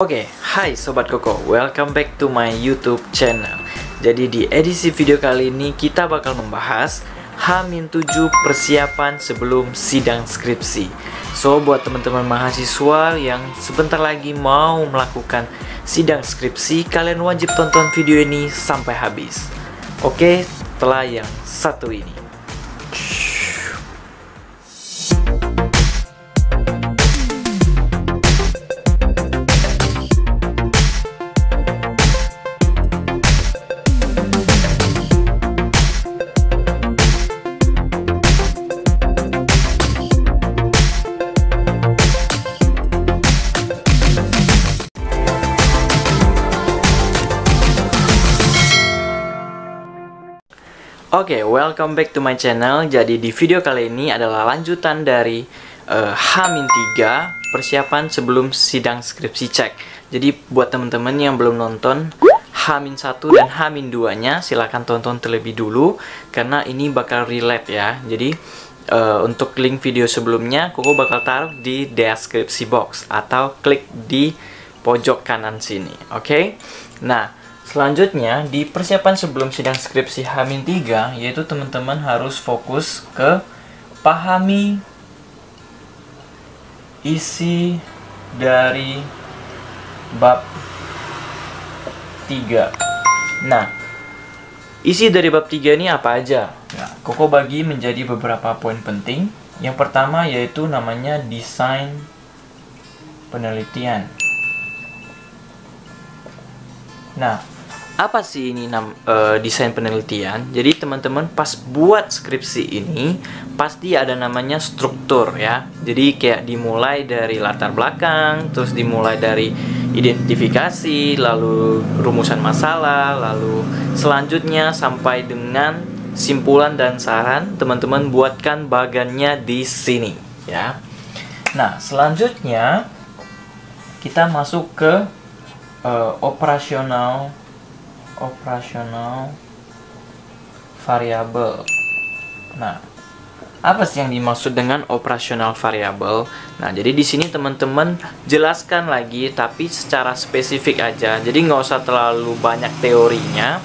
Oke, hai Sobat Koko, welcome back to my YouTube channel. Jadi di edisi video kali ini kita bakal membahas H-7 persiapan sebelum sidang skripsi. So, buat teman-teman mahasiswa yang sebentar lagi mau melakukan sidang skripsi, kalian wajib tonton video ini sampai habis. Oke, setelah yang satu ini. Oke, welcome back to my channel. Jadi di video kali ini adalah lanjutan dari H-3 persiapan sebelum sidang skripsi cek. Jadi buat teman-teman yang belum nonton H-1 dan H-2 nya silahkan tonton terlebih dulu, karena ini bakal relate ya. Jadi untuk link video sebelumnya Koko bakal taruh di deskripsi box atau klik di pojok kanan sini. Oke. Nah, selanjutnya, di persiapan sebelum sidang skripsi H-3, yaitu teman-teman harus fokus ke pahami isi dari bab 3. Nah, isi dari bab 3 ini apa aja? Nah, Koko bagi menjadi beberapa poin penting. Yang pertama yaitu namanya desain penelitian. Nah, apa sih ini desain penelitian? Jadi teman-teman pas buat skripsi ini pasti ada namanya struktur ya. Jadi kayak dimulai dari latar belakang, terus dimulai dari identifikasi, lalu rumusan masalah, lalu selanjutnya sampai dengan simpulan dan saran. Teman-teman buatkan bagannya di sini ya. Nah, selanjutnya kita masuk ke operasional variabel. Nah, apa sih yang dimaksud dengan operasional variabel? Nah, jadi di sini teman-teman jelaskan lagi, tapi secara spesifik aja. Jadi nggak usah terlalu banyak teorinya.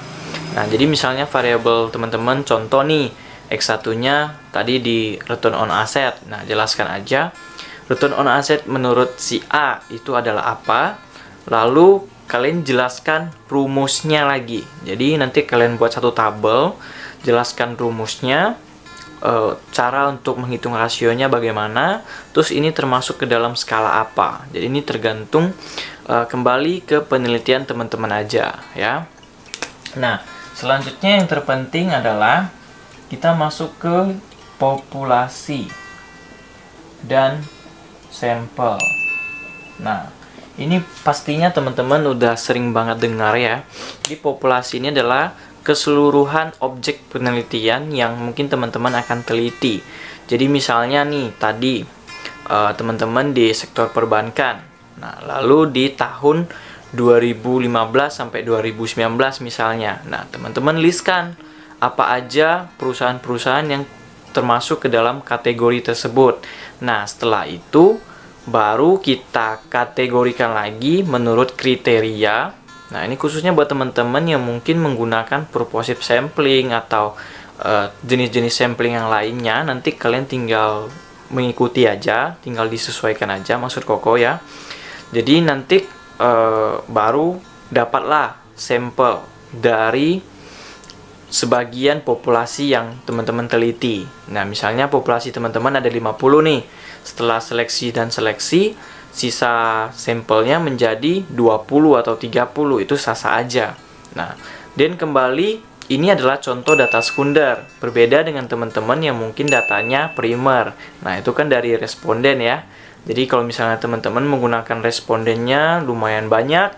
Nah, jadi misalnya variabel teman-teman, contoh nih, X1-nya tadi di return on asset. Nah, jelaskan aja. Return on asset menurut si A itu adalah apa? Lalu kalian jelaskan rumusnya lagi. Jadi nanti kalian buat satu tabel, jelaskan rumusnya, cara untuk menghitung rasionya bagaimana, terus ini termasuk ke dalam skala apa. Jadi ini tergantung kembali ke penelitian teman-teman aja ya. Nah, selanjutnya yang terpenting adalah kita masuk ke populasi dan sampel. Nah, ini pastinya teman-teman udah sering banget dengar ya. Di populasi ini adalah keseluruhan objek penelitian yang mungkin teman-teman akan teliti. Jadi misalnya nih tadi teman-teman di sektor perbankan. Nah, lalu di tahun 2015 sampai 2019 misalnya. Nah, teman-teman listkan apa aja perusahaan-perusahaan yang termasuk ke dalam kategori tersebut. Nah, setelah itu baru kita kategorikan lagi menurut kriteria. Nah, ini khususnya buat teman-teman yang mungkin menggunakan purposive sampling atau jenis-jenis sampling yang lainnya. Nanti kalian tinggal mengikuti aja, tinggal disesuaikan aja maksud Koko ya. Jadi nanti baru dapatlah sampel dari sebagian populasi yang teman-teman teliti. Nah, misalnya populasi teman-teman ada 50 nih. Setelah seleksi dan seleksi, sisa sampelnya menjadi 20 atau 30, itu sah-sah aja. Nah, dan kembali, ini adalah contoh data sekunder. Berbeda dengan teman-teman yang mungkin datanya primer. Nah, itu kan dari responden ya. Jadi kalau misalnya teman-teman menggunakan respondennya lumayan banyak,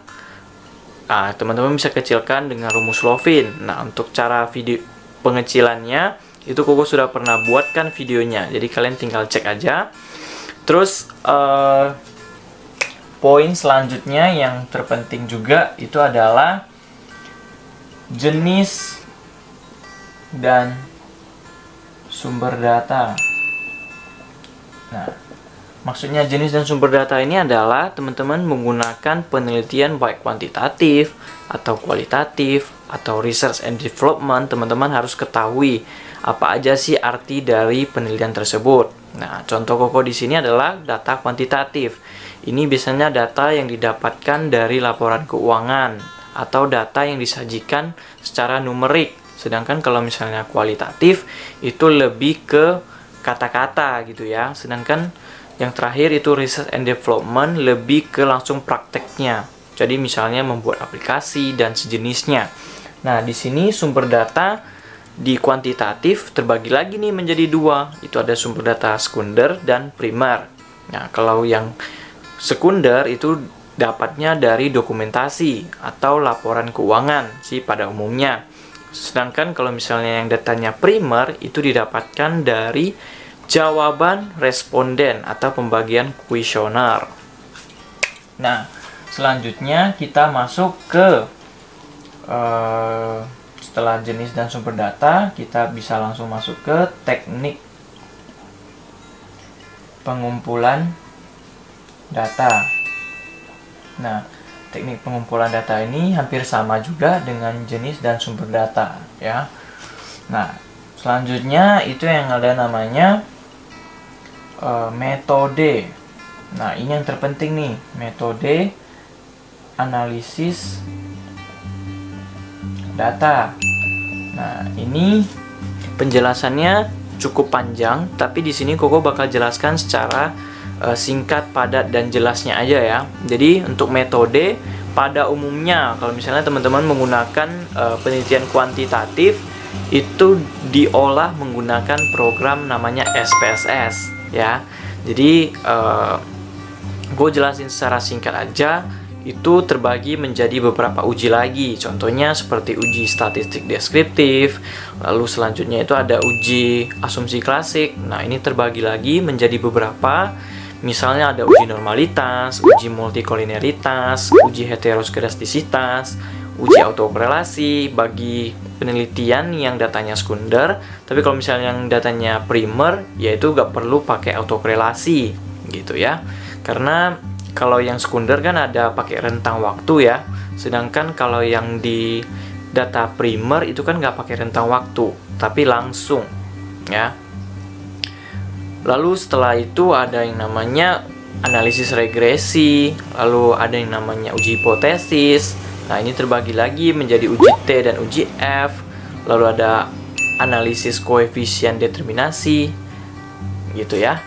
nah, teman-teman bisa kecilkan dengan rumus Lovin. Nah, untuk cara video pengecilannya, itu Koko sudah pernah buatkan videonya. Jadi kalian tinggal cek aja. Terus poin selanjutnya yang terpenting juga itu adalah jenis dan sumber data. Nah, Maksudnya jenis dan sumber data ini adalah teman-teman menggunakan penelitian baik kuantitatif atau kualitatif atau research and development. Teman-teman harus ketahui apa aja sih arti dari penelitian tersebut. Nah, contoh Koko di sini adalah data kuantitatif. Ini biasanya data yang didapatkan dari laporan keuangan atau data yang disajikan secara numerik. Sedangkan kalau misalnya kualitatif itu lebih ke kata-kata gitu ya. Sedangkan yang terakhir itu research and development lebih ke langsung prakteknya. Jadi misalnya membuat aplikasi dan sejenisnya. Nah, di sini sumber data di kuantitatif terbagi lagi nih menjadi dua. Itu ada sumber data sekunder dan primer. Nah, kalau yang sekunder itu dapatnya dari dokumentasi atau laporan keuangan sih pada umumnya. Sedangkan kalau misalnya yang datanya primer itu didapatkan dari jawaban responden atau pembagian kuesioner. Nah, selanjutnya kita masuk ke setelah jenis dan sumber data, kita bisa langsung masuk ke teknik pengumpulan data. Nah, teknik pengumpulan data ini hampir sama juga dengan jenis dan sumber data, ya. Nah, selanjutnya itu yang ada namanya metode. Nah, ini yang terpenting nih, metode analisis data. Nah, ini penjelasannya cukup panjang, tapi di sini Koko bakal jelaskan secara singkat, padat, dan jelasnya aja ya. Jadi untuk metode pada umumnya, kalau misalnya teman-teman menggunakan penelitian kuantitatif, itu diolah menggunakan program namanya SPSS ya. Jadi gue jelasin secara singkat aja. Itu terbagi menjadi beberapa uji lagi. Contohnya seperti uji statistik deskriptif. Lalu selanjutnya itu ada uji asumsi klasik. Nah, ini terbagi lagi menjadi beberapa. Misalnya ada uji normalitas, uji multikoliniaritas, uji heteroskedastisitas, uji autokorelasi bagi penelitian yang datanya sekunder. Tapi kalau misalnya yang datanya primer, yaitu gak perlu pakai autokorelasi gitu ya. Karena kalau yang sekunder kan ada pakai rentang waktu ya. Sedangkan kalau yang di data primer itu kan nggak pakai rentang waktu, tapi langsung ya. Lalu setelah itu ada yang namanya analisis regresi, lalu ada yang namanya uji hipotesis. Nah, ini terbagi lagi menjadi uji T dan uji F. Lalu ada analisis koefisien determinasi gitu ya.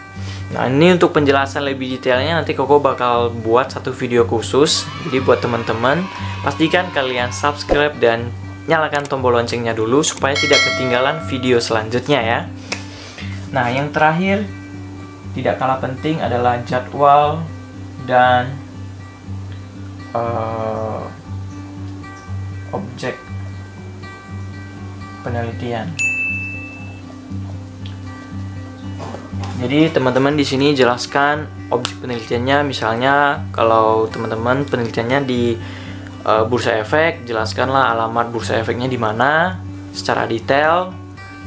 Nah, ini untuk penjelasan lebih detailnya nanti Koko bakal buat satu video khusus. Jadi buat teman-teman, pastikan kalian subscribe dan nyalakan tombol loncengnya dulu supaya tidak ketinggalan video selanjutnya ya. Nah, yang terakhir tidak kalah penting adalah jadwal dan objek penelitian. Jadi teman-teman di sini jelaskan objek penelitiannya. Misalnya kalau teman-teman penelitiannya di Bursa Efek, jelaskanlah alamat Bursa Efeknya di mana secara detail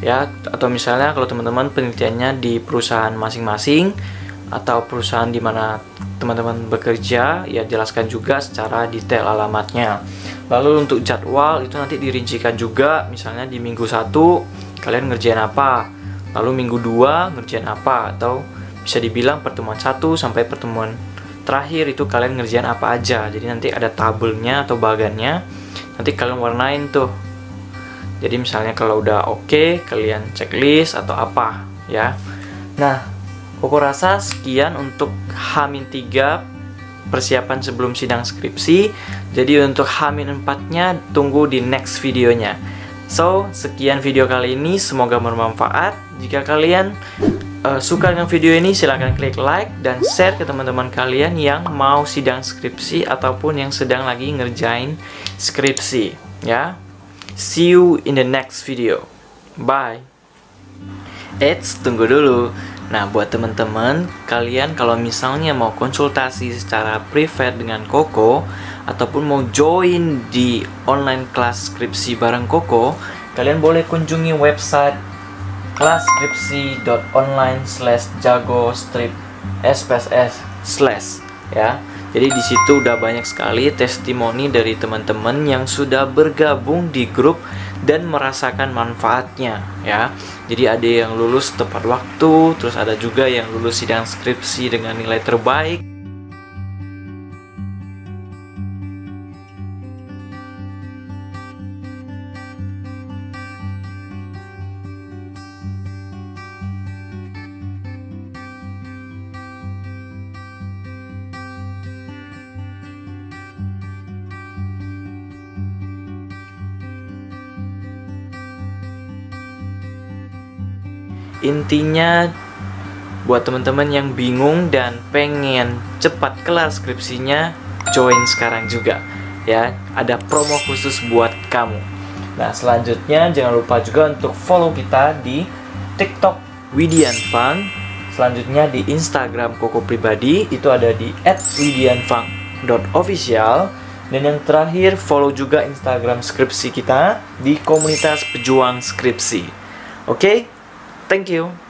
ya. Atau misalnya kalau teman-teman penelitiannya di perusahaan masing-masing atau perusahaan di mana teman-teman bekerja, ya jelaskan juga secara detail alamatnya. Lalu untuk jadwal itu nanti dirincikan juga. Misalnya di minggu 1 kalian ngerjain apa, lalu minggu 2 ngerjain apa, atau bisa dibilang pertemuan 1 sampai pertemuan terakhir itu kalian ngerjain apa aja. Jadi nanti ada tabelnya atau bagannya, nanti kalian warnain tuh. Jadi misalnya kalau udah oke, kalian checklist atau apa ya. Nah, Koko rasa sekian untuk H-3 persiapan sebelum sidang skripsi. Jadi untuk H-4-nya tunggu di next videonya. So, sekian video kali ini, semoga bermanfaat. Jika kalian suka dengan video ini, silahkan klik like dan share ke teman-teman kalian yang mau sidang skripsi ataupun yang sedang lagi ngerjain skripsi ya. See you in the next video. Bye. Eits, tunggu dulu. Nah, buat teman-teman kalian kalau misalnya mau konsultasi secara private dengan Koko ataupun mau join di online kelas skripsi bareng Koko, kalian boleh kunjungi website kelaskripsi.online/jagostrip SPSS slash ya. Jadi di situ udah banyak sekali testimoni dari teman-teman yang sudah bergabung di grup dan merasakan manfaatnya ya. Jadi ada yang lulus tepat waktu, terus ada juga yang lulus sidang skripsi dengan nilai terbaik. Intinya buat teman-teman yang bingung dan pengen cepat kelar skripsinya, join sekarang juga ya. Ada promo khusus buat kamu. Nah, selanjutnya jangan lupa juga untuk follow kita di TikTok @widianfang. Selanjutnya di Instagram Koko pribadi itu ada di @widianfang.official. Dan yang terakhir, follow juga Instagram skripsi kita di komunitas pejuang skripsi. Oke? Thank you.